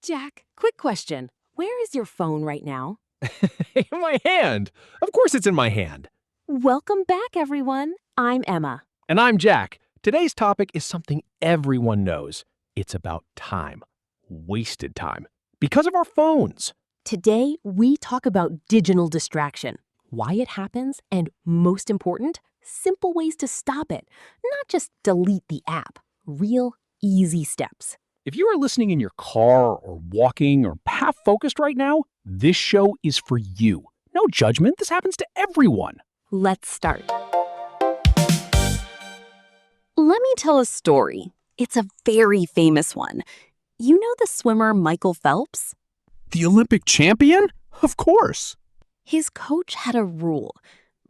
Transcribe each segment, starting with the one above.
Jack, quick question. Where is your phone right now? In my hand. Of course it's in my hand. Welcome back, everyone. I'm Emma. And I'm Jack. Today's topic is something everyone knows. It's about time. Wasted time. Because of our phones. Today, we talk about digital distraction, why it happens, and most important, simple ways to stop it. Not just delete the app. Real, easy steps. If you are listening in your car or walking or half focused right now, this show is for you. No judgment. This happens to everyone. Let's start. Let me tell a story. It's a very famous one. You know the swimmer Michael Phelps? The Olympic champion? Of course. His coach had a rule.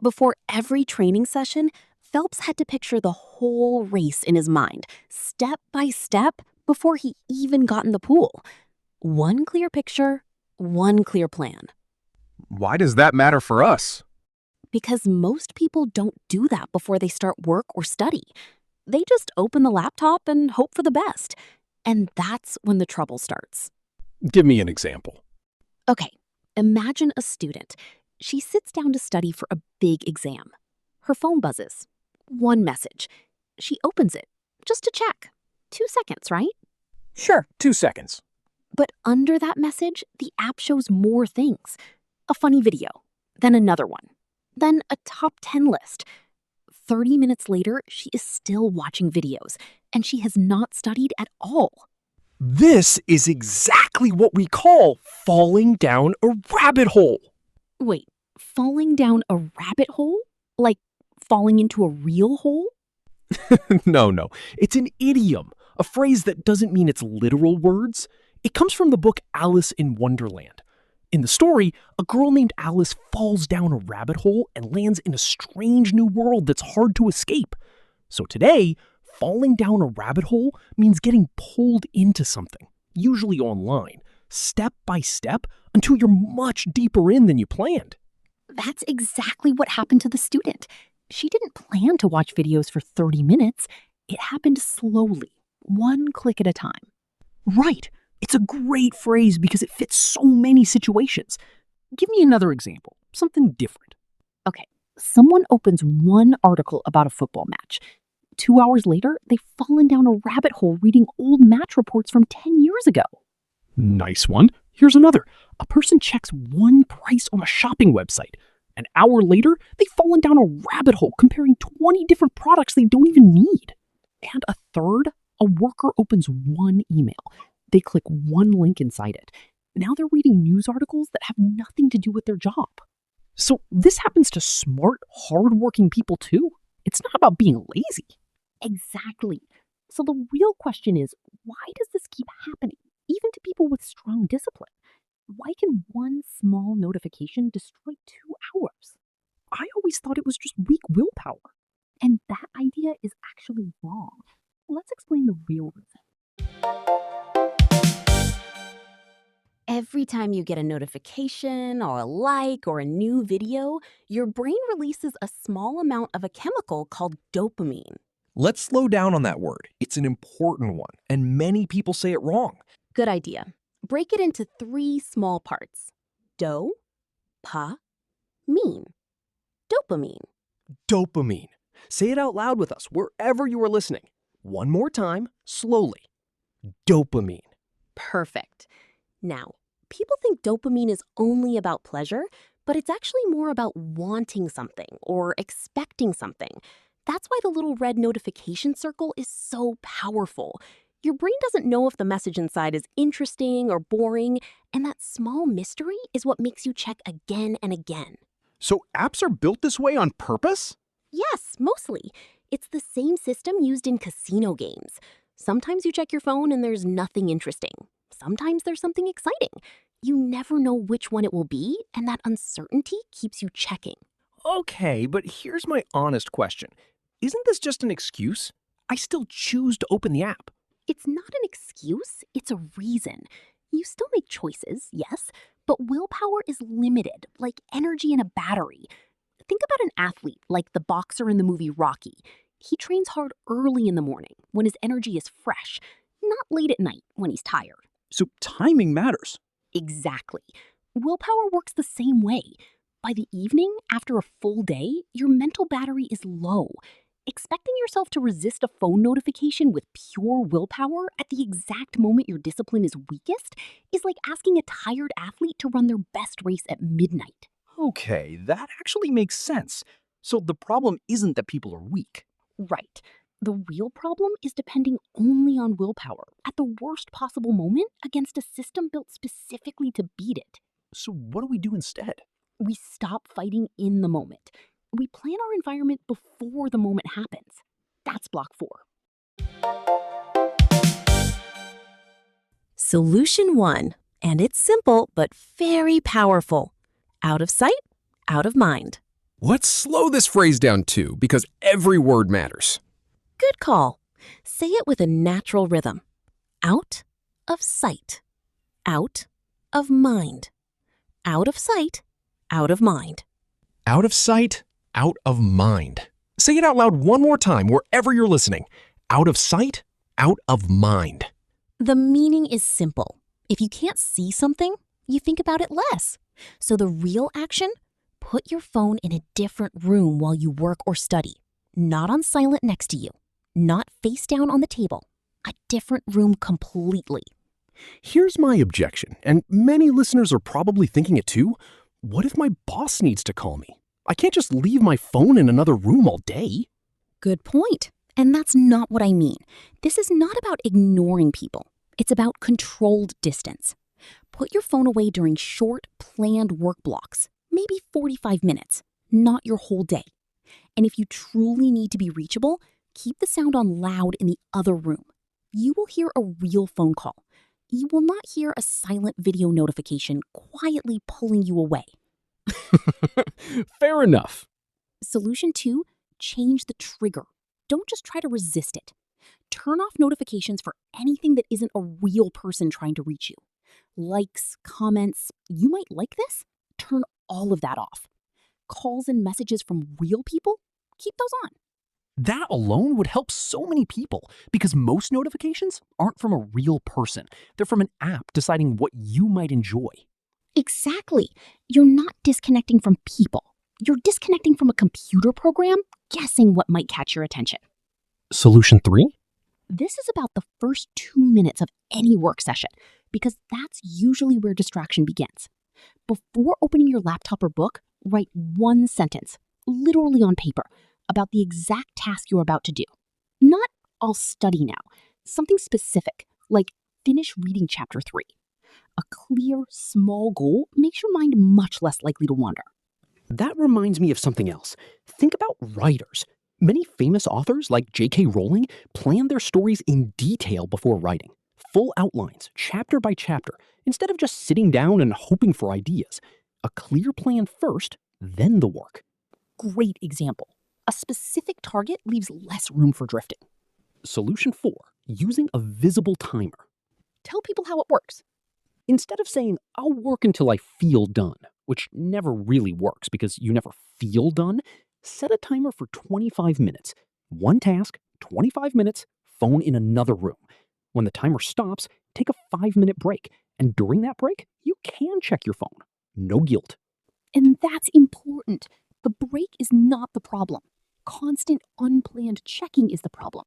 Before every training session, Phelps had to picture the whole race in his mind, step by step, before he even got in the pool. One clear picture, one clear plan. Why does that matter for us? Because most people don't do that before they start work or study. They just open the laptop and hope for the best. And that's when the trouble starts. Give me an example. Okay, imagine a student. She sits down to study for a big exam. Her phone buzzes. One message. She opens it, just to check. 2 seconds, right? Sure, 2 seconds. But under that message, the app shows more things. A funny video, then another one, then a top 10 list. 30 minutes later, she is still watching videos, and she has not studied at all. This is exactly what we call falling down a rabbit hole. Wait, falling down a rabbit hole? Like falling into a real hole? No. It's an idiom, a phrase that doesn't mean its literal words. It comes from the book Alice in Wonderland. In the story, a girl named Alice falls down a rabbit hole and lands in a strange new world that's hard to escape. So today, falling down a rabbit hole means getting pulled into something, usually online, step by step, until you're much deeper in than you planned. That's exactly what happened to the student. She didn't plan to watch videos for 30 minutes. It happened slowly, one click at a time. Right. It's a great phrase because it fits so many situations. Give me another example, something different. Okay, someone opens one article about a football match. 2 hours later, they've fallen down a rabbit hole reading old match reports from 10 years ago. Nice one. Here's another. A person checks one price on a shopping website. An hour later, they've fallen down a rabbit hole comparing 20 different products they don't even need. And a third, a worker opens one email. They click one link inside it. Now they're reading news articles that have nothing to do with their job. So this happens to smart, hardworking people too. It's not about being lazy. Exactly. So the real question is, why does this keep happening, even to people with strong discipline? Why can one small notification destroy 2 hours? I always thought it was just weak willpower. And that idea is actually wrong. Let's explain the real reason. Every time you get a notification or a like or a new video, your brain releases a small amount of a chemical called dopamine. Let's slow down on that word. It's an important one, and many people say it wrong. Good idea. Break it into 3 small parts. Do, pa, meen. Dopamine. Dopamine. Say it out loud with us wherever you are listening. One more time, slowly. Dopamine. Perfect. Now, people think dopamine is only about pleasure, but it's actually more about wanting something or expecting something. That's why the little red notification circle is so powerful. Your brain doesn't know if the message inside is interesting or boring, and that small mystery is what makes you check again and again. So apps are built this way on purpose? Yes, mostly. It's the same system used in casino games. Sometimes you check your phone and there's nothing interesting. Sometimes there's something exciting. You never know which one it will be, and that uncertainty keeps you checking. Okay, but here's my honest question. Isn't this just an excuse? I still choose to open the app. It's not an excuse, it's a reason. You still make choices, yes, but willpower is limited, like energy in a battery. Think about an athlete like the boxer in the movie Rocky. He trains hard early in the morning when his energy is fresh, not late at night when he's tired. So timing matters. Exactly. Willpower works the same way. By the evening, after a full day, your mental battery is low. Expecting yourself to resist a phone notification with pure willpower at the exact moment your discipline is weakest is like asking a tired athlete to run their best race at midnight. Okay, that actually makes sense. So the problem isn't that people are weak. Right. The real problem is depending only on willpower at the worst possible moment against a system built specifically to beat it. So what do we do instead? We stop fighting in the moment. We plan our environment before the moment happens. That's block 4. Solution 1, and it's simple but very powerful. Out of sight, out of mind. Let's slow this phrase down too, because every word matters. Good call. Say it with a natural rhythm. Out of sight, out of mind. Out of sight, out of mind. Out of sight, out of mind. Say it out loud one more time wherever you're listening. Out of sight, out of mind. The meaning is simple. If you can't see something, you think about it less. So the real action? Put your phone in a different room while you work or study. Not on silent next to you. Not face down on the table. A different room completely. Here's my objection, and many listeners are probably thinking it too. What if my boss needs to call me? I can't just leave my phone in another room all day. Good point. And that's not what I mean. This is not about ignoring people. It's about controlled distance. Put your phone away during short, planned work blocks, maybe 45 minutes, not your whole day. And if you truly need to be reachable, keep the sound on loud in the other room. You will hear a real phone call. You will not hear a silent video notification quietly pulling you away. Fair enough. Solution 2, change the trigger. Don't just try to resist it. Turn off notifications for anything that isn't a real person trying to reach you. Likes, comments, you might like this? Turn all of that off. Calls and messages from real people? Keep those on. That alone would help so many people because most notifications aren't from a real person. They're from an app deciding what you might enjoy. Exactly. You're not disconnecting from people. You're disconnecting from a computer program, guessing what might catch your attention. Solution 3? This is about the first 2 minutes of any work session because that's usually where distraction begins. Before opening your laptop or book, write one sentence, literally on paper, about the exact task you're about to do. Not, I'll study now. Something specific, like finish reading chapter 3. A clear, small goal makes your mind much less likely to wander. That reminds me of something else. Think about writers. Many famous authors, like J.K. Rowling, plan their stories in detail before writing. Full outlines, chapter by chapter, instead of just sitting down and hoping for ideas. A clear plan first, then the work. Great example. A specific target leaves less room for drifting. Solution 4, using a visible timer. Tell people how it works. Instead of saying, I'll work until I feel done, which never really works because you never feel done, set a timer for 25 minutes. One task, 25 minutes, phone in another room. When the timer stops, take a 5-minute break. And during that break, you can check your phone. No guilt. And that's important. The break is not the problem. Constant, unplanned checking is the problem.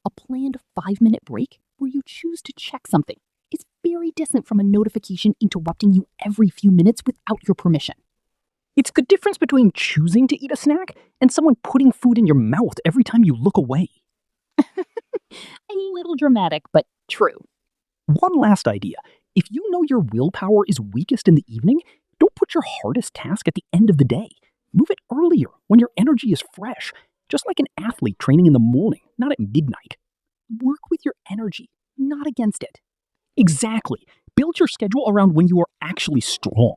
A planned 5-minute break where you choose to check something is very different from a notification interrupting you every few minutes without your permission. It's the difference between choosing to eat a snack and someone putting food in your mouth every time you look away. A little dramatic, but true. One last idea. If you know your willpower is weakest in the evening, don't put your hardest task at the end of the day. Move it earlier when your energy is fresh, just like an athlete training in the morning, not at midnight. Work with your energy, not against it. Exactly. Build your schedule around when you are actually strong.